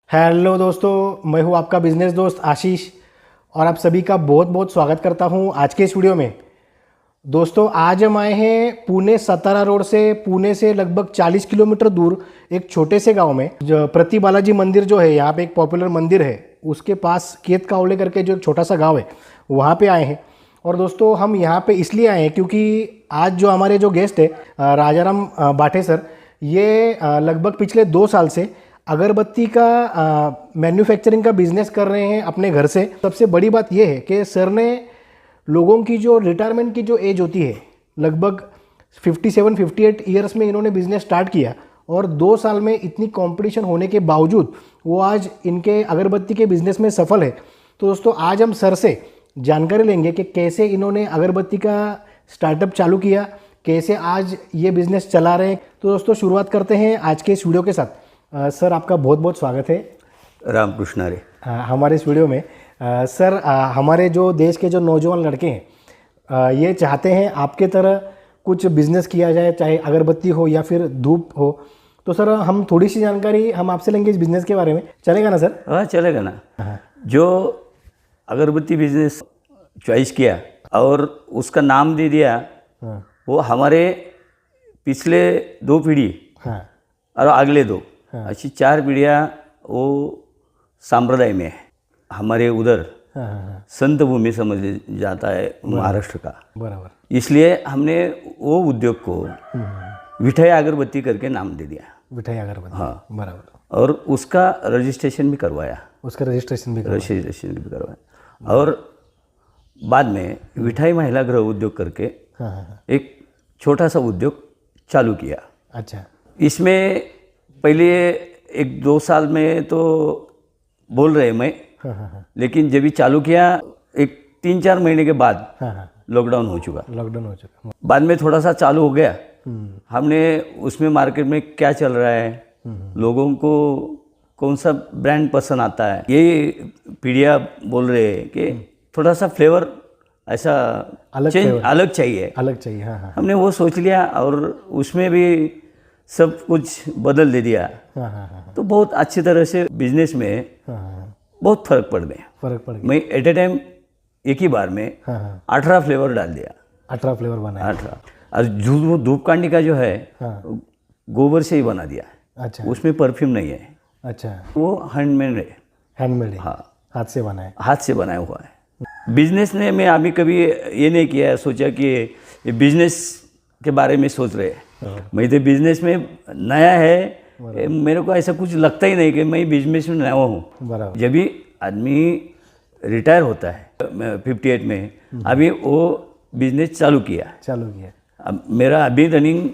Hello दोस्तों, मैं हूं आपका बिजनेस दोस्त आशीष और आप सभी का बहुत बहुत स्वागत करता हूं आज के इस वीडियो में। दोस्तों, आज हम आए हैं पुणे सतारा रोड से, पुणे से लगभग 40 किलोमीटर दूर एक छोटे से गांव में। जो प्रति बालाजी मंदिर जो है, यहाँ पे एक पॉपुलर मंदिर है, उसके पास केत कावले करके जो एक छोटा सा गाँव है, वहाँ पर आए हैं। और दोस्तों, हम यहाँ पे इसलिए आए हैं क्योंकि आज जो हमारे जो गेस्ट है राजाराम बाटे सर, ये लगभग पिछले 2 साल से अगरबत्ती का मैन्युफैक्चरिंग का बिजनेस कर रहे हैं अपने घर से। सबसे बड़ी बात यह है कि सर ने लोगों की जो रिटायरमेंट की जो एज होती है, लगभग 57-58 ईयर्स में इन्होंने बिजनेस स्टार्ट किया और 2 साल में इतनी कंपटीशन होने के बावजूद वो आज इनके अगरबत्ती के बिजनेस में सफल है। तो दोस्तों, आज हम सर से जानकारी लेंगे कि कैसे इन्होंने अगरबत्ती का स्टार्टअप चालू किया, कैसे आज ये बिजनेस चला रहे हैं। तो दोस्तों, शुरुआत करते हैं आज के इस वीडियो के साथ। सर, आपका बहुत बहुत स्वागत है रामकृष्ण रे हमारे इस वीडियो में। सर, हमारे जो देश के जो नौजवान लड़के हैं, ये चाहते हैं आपके तरह कुछ बिजनेस किया जाए, चाहे अगरबत्ती हो या फिर धूप हो। तो सर, हम थोड़ी सी जानकारी हम आपसे लेंगे इस बिज़नेस के बारे में, चलेगा ना सर? हाँ, चलेगा ना। जो अगरबत्ती बिजनेस चॉइस किया और उसका नाम दे दिया, वो हमारे पिछले 2 पीढ़ी और अगले 2 अच्छी 4 पीढ़ियाँ वो संप्रदाय में है। हमारे उधर संत भूमि समझ जाता है महाराष्ट्र का, बराबर। इसलिए हमने वो उद्योग को विठई अगरबत्ती करके नाम दे दिया। विठई अगरबत्ती, हाँ, बराबर। और उसका रजिस्ट्रेशन भी करवाया। रजिस्ट्रेशन भी करवाया और बाद में विठई महिला गृह उद्योग करके एक छोटा सा उद्योग चालू किया। अच्छा। इसमें पहले 1-2 साल में तो बोल रहे मैं, लेकिन जब भी चालू किया एक 3-4 महीने के बाद लॉकडाउन हो चुका। बाद में थोड़ा सा चालू हो गया। हमने उसमें मार्केट में क्या चल रहा है, लोगों को कौन सा ब्रांड पसंद आता है, ये पीढ़ियाँ बोल रहे हैं कि थोड़ा सा फ्लेवर ऐसा अलग चाहिए। हाँ। हमने वो सोच लिया और उसमें भी सब कुछ बदल दे दिया। तो बहुत अच्छी तरह से बिजनेस में बहुत फर्क पड़ गया। मैं एट ए टाइम एक ही बार में 18 फ्लेवर डाल दिया। 18 फ्लेवर बनाया। 18 और धूपकांडी का जो है गोबर से ही बना दिया। अच्छा। उसमें परफ्यूम नहीं है। अच्छा। वो हैंडमेड है। हाँ, हाथ से बनाया हुआ है। बिजनेस ने मैं अभी कभी ये नहीं किया, सोचा कि ये बिजनेस के बारे में सोच रहे हैं। मैं तो बिजनेस में नया है, मेरे को ऐसा कुछ लगता ही नहीं कि मैं बिजनेस में नया हूँ। जब भी आदमी रिटायर होता है 58 में, अभी वो बिजनेस चालू किया। अब मेरा अभी रनिंग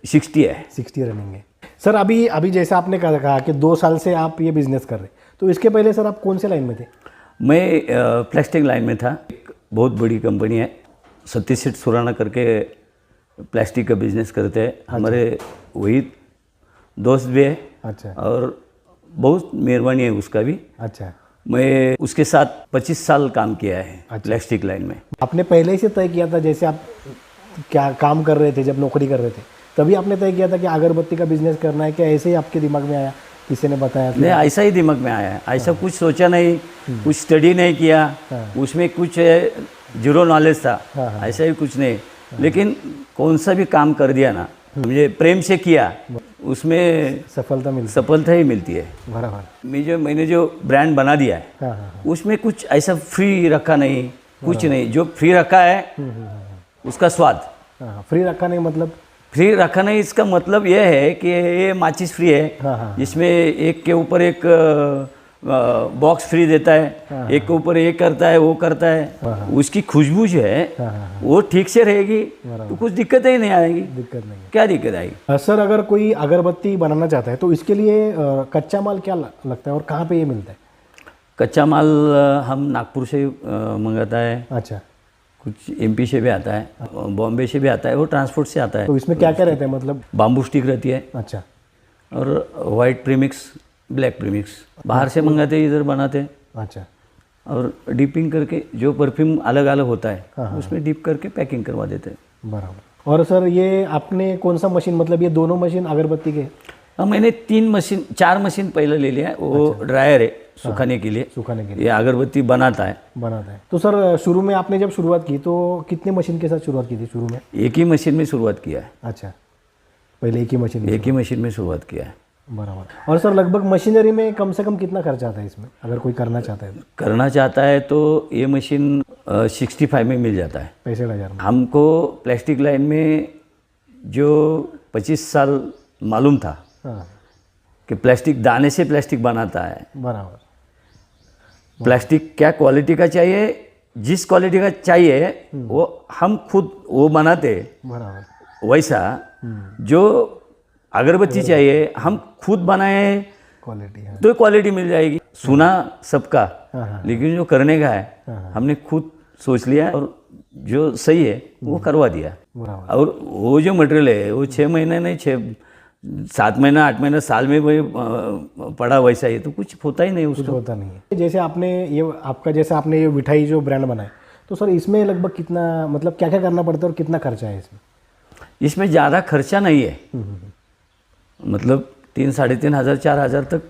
60 है। 60 रनिंग है। सर, अभी जैसा आपने कहा कि 2 साल से आप ये बिजनेस कर रहे, तो इसके पहले सर आप कौन से लाइन में थे? मैं प्लास्टिक लाइन में था। एक बहुत बड़ी कंपनी है सतीश सेठ सुराना करके, प्लास्टिक का बिजनेस करते हैं। हमारे वही दोस्त भी है। अच्छा। और बहुत मेहरबानी है उसका भी। अच्छा। मैं उसके साथ 25 साल काम किया है। अच्छा। प्लास्टिक लाइन में। आपने पहले ही से तय किया था, जैसे आप क्या काम कर रहे थे, जब नौकरी कर रहे थे, तभी आपने तय किया था कि अगरबत्ती का बिजनेस करना है? क्या ऐसे ही आपके दिमाग में आया, किसी ने बताया? नहीं, ऐसा ही दिमाग में आया। ऐसा कुछ सोचा नहीं, कुछ स्टडी नहीं किया, उसमें कुछ जीरो नॉलेज था, ऐसा ही कुछ नहीं। लेकिन कौन सा भी काम कर दिया ना, मुझे प्रेम से किया, उसमें सफलता ही मिलती है। बराबर। मैंने जो ब्रांड बना दिया है, उसमें कुछ ऐसा फ्री रखा नहीं, कुछ नहीं। जो फ्री रखा है उसका स्वाद। फ्री रखा नहीं मतलब? फ्री रखा नहीं, इसका मतलब यह है कि ये माचिस फ्री है, जिसमें एक के ऊपर एक बॉक्स फ्री देता है, एक के ऊपर एक करता है, वो करता है। उसकी खुशबू जो है वो ठीक से रहेगी तो कुछ दिक्कत ही नहीं आएगी। क्या दिक्कत आएगी? सर, अगर कोई अगरबत्ती बनाना चाहता है तो इसके लिए कच्चा माल क्या लगता है और कहाँ पे ये मिलता है? कच्चा माल हम नागपुर से मंगाता है। अच्छा। कुछ MP से भी आता है, बॉम्बे से भी आता है, वो ट्रांसपोर्ट से आता है। तो इसमें क्या क्या रहता है मतलब? बाम्बू स्टिक रहती है। अच्छा। और वाइट प्रीमिक्स, ब्लैक प्रीमिक्स बाहर से मंगाते हैं, इधर बनाते हैं। अच्छा। और डिपिंग करके जो परफ्यूम अलग अलग होता है उसमें डिप करके पैकिंग करवा देते हैं। बराबर। और सर, ये आपने कौन सा मशीन, मतलब ये दोनों मशीन अगरबत्ती के? हाँ, मैंने 4 मशीन पहले ले लिया है। वो ड्रायर है सुखाने के लिए, ये अगरबत्ती बनाता है। तो सर शुरू में आपने जब शुरुआत की तो कितने मशीन के साथ शुरुआत की थी शुरू में? एक ही मशीन में शुरुआत किया है। अच्छा, पहले एक ही मशीन में शुरुआत किया है। बराबर। और सर लगभग मशीनरी में कम से कम कितना खर्चा आता है इसमें, अगर कोई करना चाहता है तो ये मशीन 65 में मिल जाता है, 65,000 में। हमको प्लास्टिक लाइन में जो 25 साल मालूम था कि प्लास्टिक दाने से प्लास्टिक बनाता है। बराबर। प्लास्टिक क्या क्वालिटी का चाहिए, जिस क्वालिटी का चाहिए वो हम खुद वो बनाते। बराबर। वैसा जो अगरबत्ती चाहिए हम खुद बनाए क्वालिटी तो क्वालिटी मिल जाएगी। सुना सबका, लेकिन जो करने का है हमने खुद सोच लिया और जो सही है वो करवा दिया। और वो जो मटेरियल है वो 6 महीने नहीं, 7 महीना 8 महीना साल में वही पड़ा वैसा ही, तो कुछ होता ही नहीं, उसको होता नहीं है। जैसे आपने ये मिठाई जो ब्रांड बनाए, तो सर इसमें लगभग कितना, मतलब क्या क्या करना पड़ता है और कितना खर्चा है इसमें? इसमें ज़्यादा खर्चा नहीं है, मतलब 3-3.5 हज़ार 4 हज़ार तक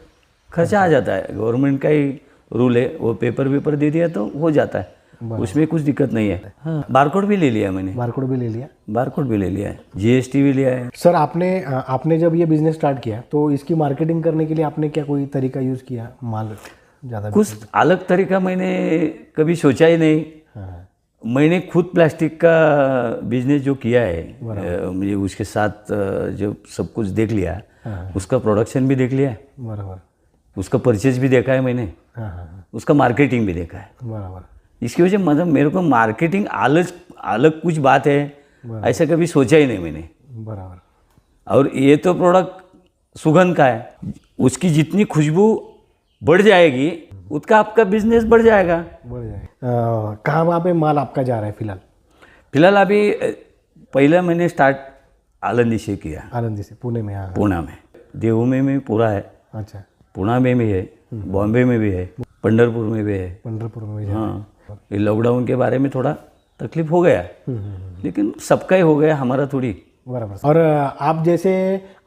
खर्चा आ जाता है। गवर्नमेंट का ही रूल है, वो पेपर दे दिया तो हो जाता है, उसमें कुछ दिक्कत नहीं है। हाँ, बारकोड भी ले लिया मैंने। बारकोड भी ले लिया है, GST भी लिया है। सर आपने जब ये बिजनेस स्टार्ट किया तो इसकी मार्केटिंग करने के लिए आपने क्या कोई तरीका यूज़ किया? माल ज़्यादा कुछ अलग तरीका मैंने कभी सोचा ही नहीं। मैंने खुद प्लास्टिक का बिजनेस जो किया है, मुझे उसके साथ जो सब कुछ देख लिया, उसका प्रोडक्शन भी देख लिया, बराबर, उसका परचेज भी देखा है मैंने, उसका मार्केटिंग भी देखा है। बराबर। इसकी वजह मतलब मेरे को मार्केटिंग अलग कुछ बात है, ऐसा कभी सोचा ही नहीं मैंने। बराबर। और ये तो प्रोडक्ट सुगंध का है, उसकी जितनी खुशबू बढ़ जाएगी उतना आपका बिजनेस बढ़ जाएगा। कहाँ पे माल आपका जा रहा है फिलहाल अभी पहले मैंने स्टार्ट आलंदी से किया। आलंदी से पुणे में? पुणे में, देहू में पूरा है। अच्छा, पुणे में भी है, बॉम्बे में भी है, पंढरपुर में भी है। पंढरपुर में? हाँ, ये लॉकडाउन के बारे में थोड़ा तकलीफ हो गया, लेकिन सबका ही हो गया, हमारा थोड़ी। बराबर। और आप जैसे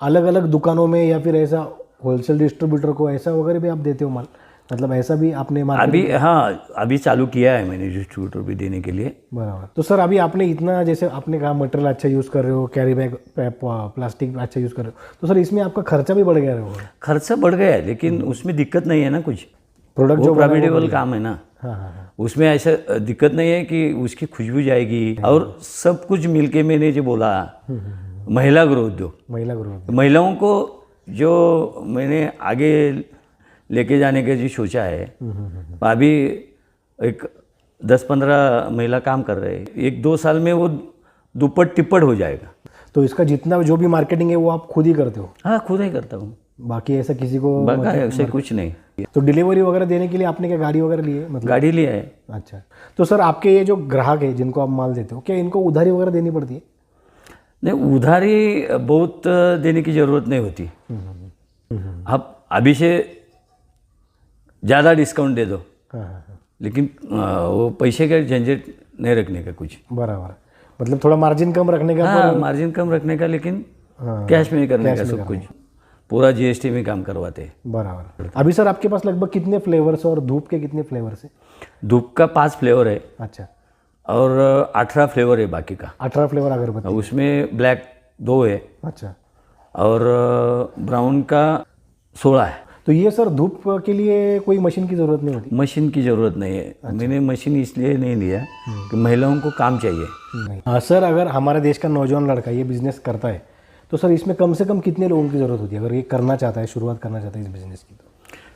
अलग अलग दुकानों में या फिर ऐसा होलसेल डिस्ट्रीब्यूटर को ऐसा वगैरह भी आप देते हो माल, मतलब ऐसा भी आपने अभी चालू किया है मैंने डिस्ट्रीब्यूटर भी देने के लिए। बराबर। तो सर अभी आपने इतना, जैसे आपने कहा मटेरियल अच्छा यूज़ कर रहे हो, कैरी बैग प्लास्टिक अच्छा यूज़ कर रहे हो, तो सर इसमें आपका खर्चा भी बढ़ गया होगा? खर्चा बढ़ गया है, लेकिन उसमें दिक्कत नहीं है ना, कुछ प्रोडक्ट जो प्रॉफिटेबल काम है ना। उसमें ऐसा दिक्कत नहीं है कि उसकी खुशबू जाएगी, और सब कुछ मिलके मैंने जो बोला महिला ग्रोथ, महिलाओं को जो मैंने आगे लेके जाने का जो सोचा है, अभी एक 10-15 महिला काम कर रहे हैं, 1-2 साल में वो दुप्पट तिप्पट हो जाएगा। तो इसका जितना जो भी मार्केटिंग है वो आप खुद ही करते हो? हाँ, खुद ही करता हूँ, बाकी ऐसा किसी को ऐसे कुछ नहीं। तो डिलीवरी वगैरह देने के लिए आपने क्या गाड़ी वगैरह ली है? मतलब गाड़ी लिया है। अच्छा, तो सर आपके ये जो ग्राहक है जिनको आप माल देते हो, क्या इनको उधारी वगैरह देनी पड़ती है? नहीं, उधारी बहुत देने की ज़रूरत नहीं होती। आप अभी से ज़्यादा डिस्काउंट दे दो, लेकिन वो पैसे का झंझट नहीं रखने का कुछ। बराबर, मतलब थोड़ा मार्जिन कम रखने का। हाँ, मार्जिन कम रखने का, लेकिन कैश में करने का सब कुछ, पूरा GST में काम करवाते हैं। बराबर। अभी सर आपके पास लगभग कितने फ्लेवर्स और धूप के कितने फ्लेवर्स है? धूप का 5 फ्लेवर है। अच्छा। और 18 फ्लेवर है बाकी का। 18 फ्लेवर अगरबत्ती? उसमें ब्लैक 2 है। अच्छा। और ब्राउन का 16 है। तो ये सर धूप के लिए कोई मशीन की ज़रूरत नहीं होती? मशीन की ज़रूरत नहीं है। अच्छा। मैंने मशीन इसलिए नहीं लिया कि महिलाओं को काम चाहिए। हाँ सर, अगर हमारे देश का नौजवान लड़का ये बिज़नेस करता है तो सर इसमें कम से कम कितने लोगों की ज़रूरत होती है, अगर ये करना चाहता है, शुरुआत करना चाहता है इस बिज़नेस की? तो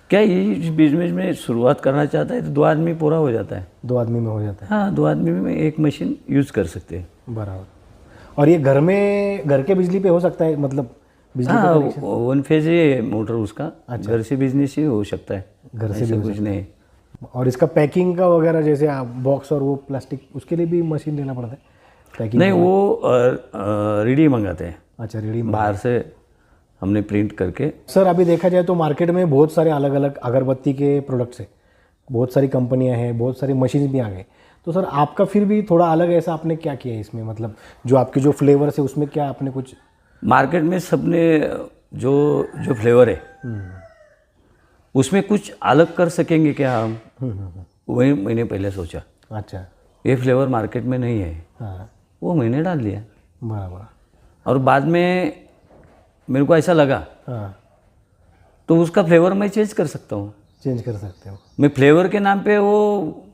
क्या ये इस बिजनेस में शुरुआत करना चाहता है तो 2 आदमी पूरा हो जाता है। 2 आदमी में हो जाता है? हाँ, 2 आदमी में एक मशीन यूज़ कर सकते हैं। बराबर। और ये घर के बिजली पे हो सकता है, मतलब बिजली? हाँ, 1 फेज है मोटर उसका। अच्छा। घर से बिजनेस ही हो सकता है, घर से भी कुछ नहीं। और इसका पैकिंग का वगैरह, जैसे बॉक्स और वो प्लास्टिक, उसके लिए भी मशीन लेना पड़ता है? पैकिंग नहीं, वो रेडी मंगाते हैं। अच्छा, रेडी बाहर से हमने प्रिंट करके। सर अभी देखा जाए तो मार्केट में बहुत सारे अलग अलग अगरबत्ती के प्रोडक्ट्स हैं, बहुत सारी कंपनियां हैं, बहुत सारी मशीन भी आ गए, तो सर आपका फिर भी थोड़ा अलग ऐसा आपने क्या किया है इसमें, मतलब जो आपके जो फ्लेवर्स है उसमें क्या आपने कुछ? मार्केट में सबने जो जो फ्लेवर है उसमें कुछ अलग कर सकेंगे क्या हम, वही मैंने पहले सोचा। अच्छा। ये फ्लेवर मार्केट में नहीं है, हाँ, वो मैंने डाल दिया। बराबर। और बाद में मेरे को ऐसा लगा हाँ, तो उसका फ्लेवर मैं चेंज कर सकता हूँ। चेंज कर सकते हो। मैं फ्लेवर के नाम पे वो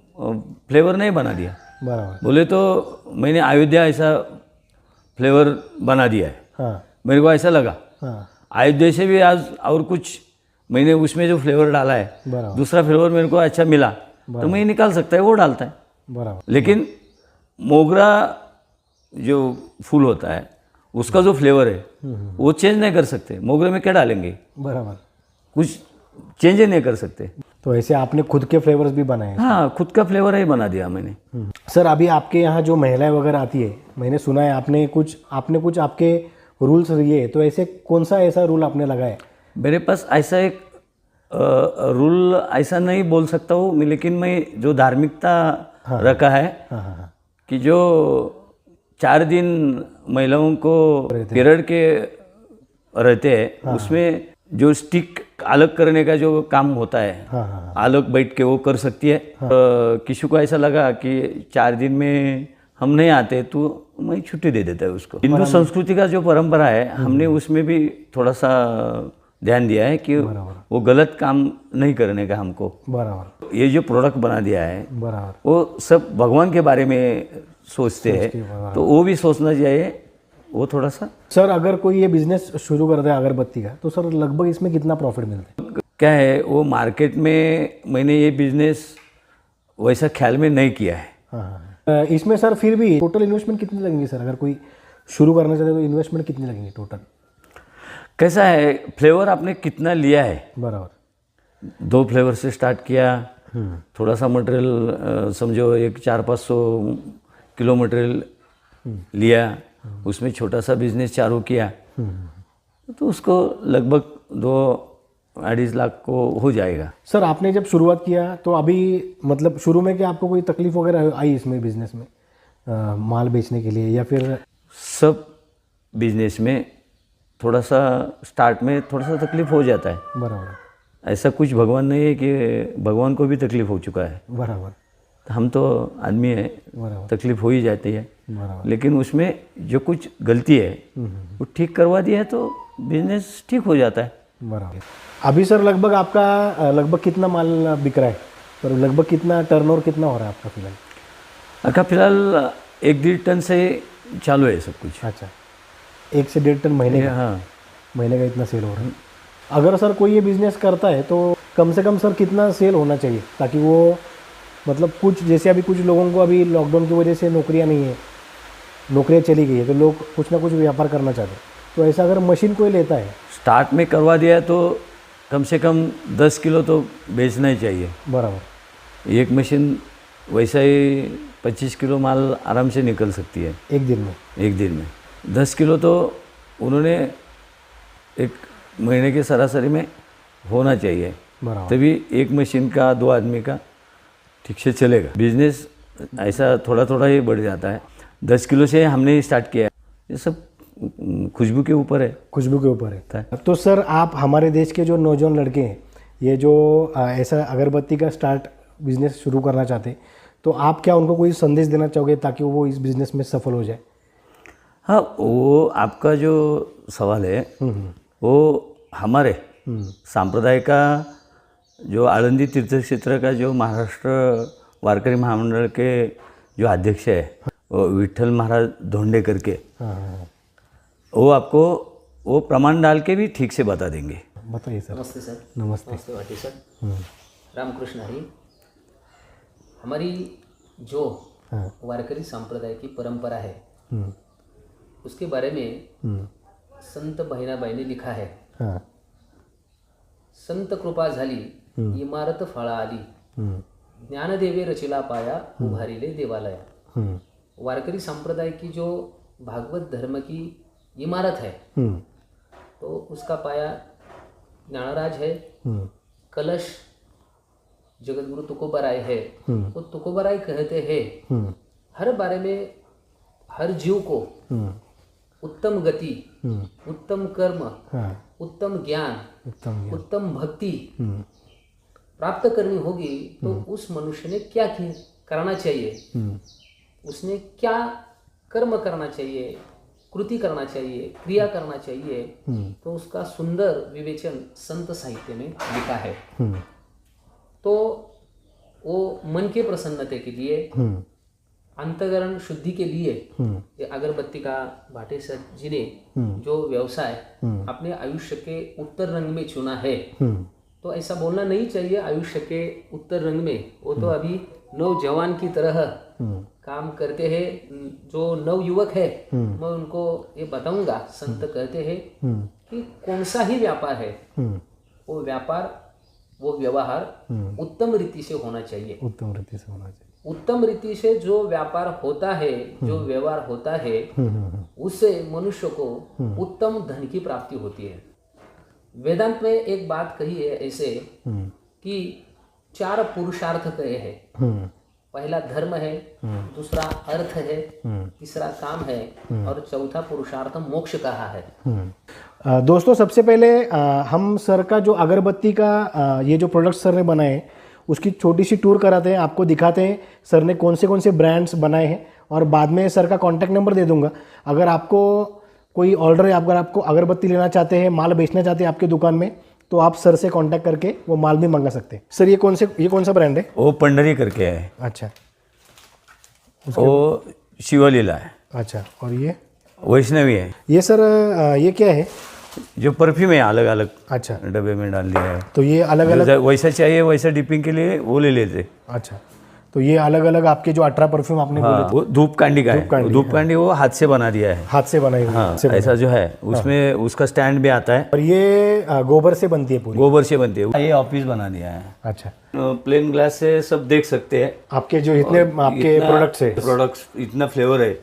फ्लेवर नहीं बना दिया। बराबर। बोले तो मैंने अयोध्या ऐसा फ्लेवर बना दिया है। हाँ। मेरे को ऐसा लगा हाँ, अयोध्या से भी आज और कुछ मैंने उसमें जो फ्लेवर डाला है, बराबर। दूसरा फ्लेवर मेरे को अच्छा मिला तो मैं निकाल सकता है, वो डालता है। बराबर। लेकिन मोगरा जो फूल होता है उसका जो फ्लेवर है वो चेंज नहीं कर सकते। मोगरे में क्या डालेंगे, बराबर। कुछ चेंज ही नहीं कर सकते। तो ऐसे आपने खुद के फ्लेवर्स भी बनाए हैं? हाँ, खुद का फ्लेवर ही बना दिया मैंने। सर, अभी आपके यहाँ जो महिलाएं वगैरह आती है, मैंने सुना है आपने कुछ आपके रूल्स ये, तो ऐसे कौन सा ऐसा रूल आपने लगाया? मेरे पास ऐसा एक रूल ऐसा नहीं बोल सकता हूँ मैं, लेकिन मैं जो धार्मिकता रखा है हाँ हाँ हाँ। कि जो 4 दिन महिलाओं को पीरियड के रहते हैं उसमें जो स्टिक अलग करने का जो काम होता है, हाँ हाँ अलग बैठ के वो कर सकती है। किसी को ऐसा लगा कि 4 दिन में हम नहीं आते तो मैं छुट्टी दे देता है उसको। हिंदू संस्कृति का जो परंपरा है हमने उसमें भी थोड़ा सा ध्यान दिया है कि वो गलत काम नहीं करने का हमको। बराबर। ये जो प्रोडक्ट बना दिया है बराबर। वो सब भगवान के बारे में सोचते हैं, तो वो भी सोचना चाहिए वो थोड़ा सा। सर, अगर कोई ये बिजनेस शुरू करता है अगरबत्ती का, तो सर लगभग इसमें कितना प्रॉफिट मिलता है? क्या है, वो मार्केट में मैंने ये बिजनेस वैसा ख्याल में नहीं किया है। हाँ। इसमें सर फिर भी टोटल इन्वेस्टमेंट कितनी लगेंगी सर? अगर कोई शुरू करना चाहते तो इन्वेस्टमेंट कितनी लगेंगी टोटल? कैसा है, फ्लेवर आपने कितना लिया है? बराबर। 2 फ्लेवर से स्टार्ट किया, थोड़ा सा मटेरियल समझो 400-500 किलो मटेरियल लिया, उसमें छोटा सा बिजनेस चालू किया तो उसको लगभग 2-2.5 लाख को हो जाएगा। सर, आपने जब शुरुआत किया तो अभी मतलब शुरू में क्या आपको कोई तकलीफ वगैरह आई इसमें बिजनेस में, माल बेचने के लिए, या फिर? सब बिजनेस में थोड़ा सा स्टार्ट में थोड़ा सा तकलीफ हो जाता है। बराबर। ऐसा कुछ भगवान नहीं है कि भगवान को भी तकलीफ हो चुका है। बराबर। हम तो आदमी है, बराबर। तकलीफ हो ही जाती है। बराबर। लेकिन उसमें जो कुछ गलती है वो ठीक करवा दिया है तो बिजनेस ठीक हो जाता है। बराबर। अभी सर लगभग आपका लगभग कितना माल बिक रहा है? पर लगभग कितना टर्नओवर कितना हो रहा है आपका फिलहाल? आपका फिलहाल 1-1.5 टन से चालू है सब कुछ। अच्छा, 1 से 1.5 टन महीने का? हाँ, महीने का इतना सेल हो रहा है। अगर सर कोई ये बिज़नेस करता है तो कम से कम सर कितना सेल होना चाहिए, ताकि वो मतलब कुछ जैसे अभी कुछ लोगों को अभी लॉकडाउन की वजह से नौकरियां नहीं है, नौकरियां चली गई है, तो लोग कुछ ना कुछ व्यापार करना चाहते हैं, तो ऐसा अगर मशीन कोई लेता है? स्टार्ट में करवा दिया तो कम से कम 10 किलो तो बेचना ही चाहिए। बराबर। एक मशीन वैसा ही 25 किलो माल आराम से निकल सकती है एक दिन में? एक दिन में 10 किलो तो उन्होंने एक महीने के सरासरी में होना चाहिए, बराबर। तभी एक मशीन का 2 आदमी का ठीक से चलेगा। बिजनेस ऐसा थोड़ा थोड़ा ही बढ़ जाता है। 10 किलो से हमने स्टार्ट किया है, ये सब खुशबू के ऊपर है। खुशबू के ऊपर है। तो सर आप हमारे देश के जो नौजवान लड़के हैं, ये जो ऐसा अगरबत्ती का स्टार्ट बिजनेस शुरू करना चाहते हैं, तो आप क्या उनको कोई संदेश देना चाहोगे ताकि वो इस बिजनेस में सफल हो जाए? हाँ, वो आपका जो सवाल है वो हमारे सांप्रदाय का जो आळंदी तीर्थ क्षेत्र का जो महाराष्ट्र वारकरी महामंडल के जो अध्यक्ष है वो विठ्ठल महाराज धोंडे करके, वो आपको वो प्रमाण डाल के भी ठीक से बता देंगे। बताइए सर। नमस्ते सर। नमस्ते। नमस्ते वाटी सर। रामकृष्ण हरी। हमारी जो वारकरी संप्रदाय की परंपरा है उसके बारे में संत बहिणाबाई ने लिखा है। हाँ। संत कृपा झाली इमारत फळा आली, ज्ञानदेवे रचिला पाया उभारिले देवालया। वारकरी संप्रदाय की जो भागवत धर्म की इमारत है तो उसका पाया ज्ञानराज है, कलश जगतगुरु तुकोबराय है। वो तुकोबराय कहते हैं हर बारे में हर जीव को उत्तम गति उत्तम कर्म, हाँ, उत्तम ज्ञान, उत्तम उत्तम भक्ति प्राप्त करनी होगी तो उस मनुष्य ने क्या करना चाहिए, उसने क्या कर्म करना चाहिए, कृति करना चाहिए, क्रिया करना चाहिए, तो उसका सुंदर विवेचन संत साहित्य में लिखा है। तो वो मन के प्रसन्नता के लिए, अंतःकरण शुद्धि के लिए ये अगरबत्ती का भाटे सर जी ने जो व्यवसाय अपने आयुष्य के उत्तर रंग में चुना है, तो ऐसा बोलना नहीं चाहिए आयुष्य के उत्तर रंग में। वो तो अभी नौजवान की तरह काम करते हैं। जो नवयुवक है मैं उनको ये बताऊंगा, संत कहते हैं कि कौन सा ही व्यापार है, वो व्यापार, वो व्यवहार उत्तम रीति से होना चाहिए। उत्तम रीति से होना चाहिए। उत्तम रीति से जो व्यापार होता है, जो व्यवहार होता है, उससे मनुष्य को उत्तम धन की प्राप्ति होती है। वेदांत में एक बात कही है ऐसे कि 4 पुरुषार्थ कहे हैं। पहला धर्म है, दूसरा अर्थ है, तीसरा काम है और चौथा पुरुषार्थ मोक्ष कहा है। दोस्तों सबसे पहले हम सर का जो अगरबत्ती का ये जो प्रोडक्ट सर ने बनाए उसकी छोटी सी टूर कराते हैं, आपको दिखाते हैं सर ने कौन से ब्रांड्स बनाए हैं, और बाद में सर का कॉन्टैक्ट नंबर दे दूंगा। अगर आपको कोई ऑर्डर है, अगर आपको अगरबत्ती लेना चाहते हैं, माल बेचना चाहते हैं आपके दुकान में, तो आप सर से कांटेक्ट करके वो माल भी मंगा सकते हैं। सर ये कौन सा ब्रांड है? वो पंडरी करके है। अच्छा, वो शिवलीला है। अच्छा, और ये वैष्णवी है। ये सर ये क्या है? जो परफ्यूम है अलग अलग अच्छा, डब्बे में डाल दिया है। तो ये अलग अलग, वैसा चाहिए वैसा डिपिंग के लिए वो ले लेते। अच्छा, तो ये अलग अलग आपके जो 18 परफ्यूम आपने बोले हाँ, वो धूप कांडी का है। धूप कांडी वो हाथ से बना दिया है, हाथ से बनाई हुई, हाँ, ऐसा जो है उसमें उसका स्टैंड भी आता है। और ये गोबर से बनती है पूरी? गोबर से बनती है। ये ऑफिस बना दिया है। अच्छा, प्लेन ग्लास से सब देख सकते हैं आपके जो इतने आपके प्रोडक्ट्स इतना फ्लेवर है।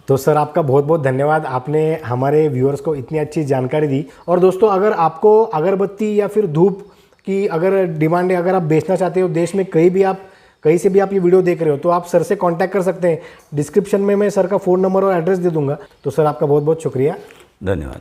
तो सर आपका बहुत बहुत धन्यवाद, आपने हमारे व्यूअर्स को इतनी अच्छी जानकारी दी। और दोस्तों अगर आपको अगरबत्ती या फिर धूप की अगर डिमांड है, अगर आप बेचना चाहते हो देश में कहीं से भी आप ये वीडियो देख रहे हो, तो आप सर से कांटेक्ट कर सकते हैं। डिस्क्रिप्शन में मैं सर का फ़ोन नंबर और एड्रेस दे दूंगा। तो सर आपका बहुत बहुत शुक्रिया, धन्यवाद।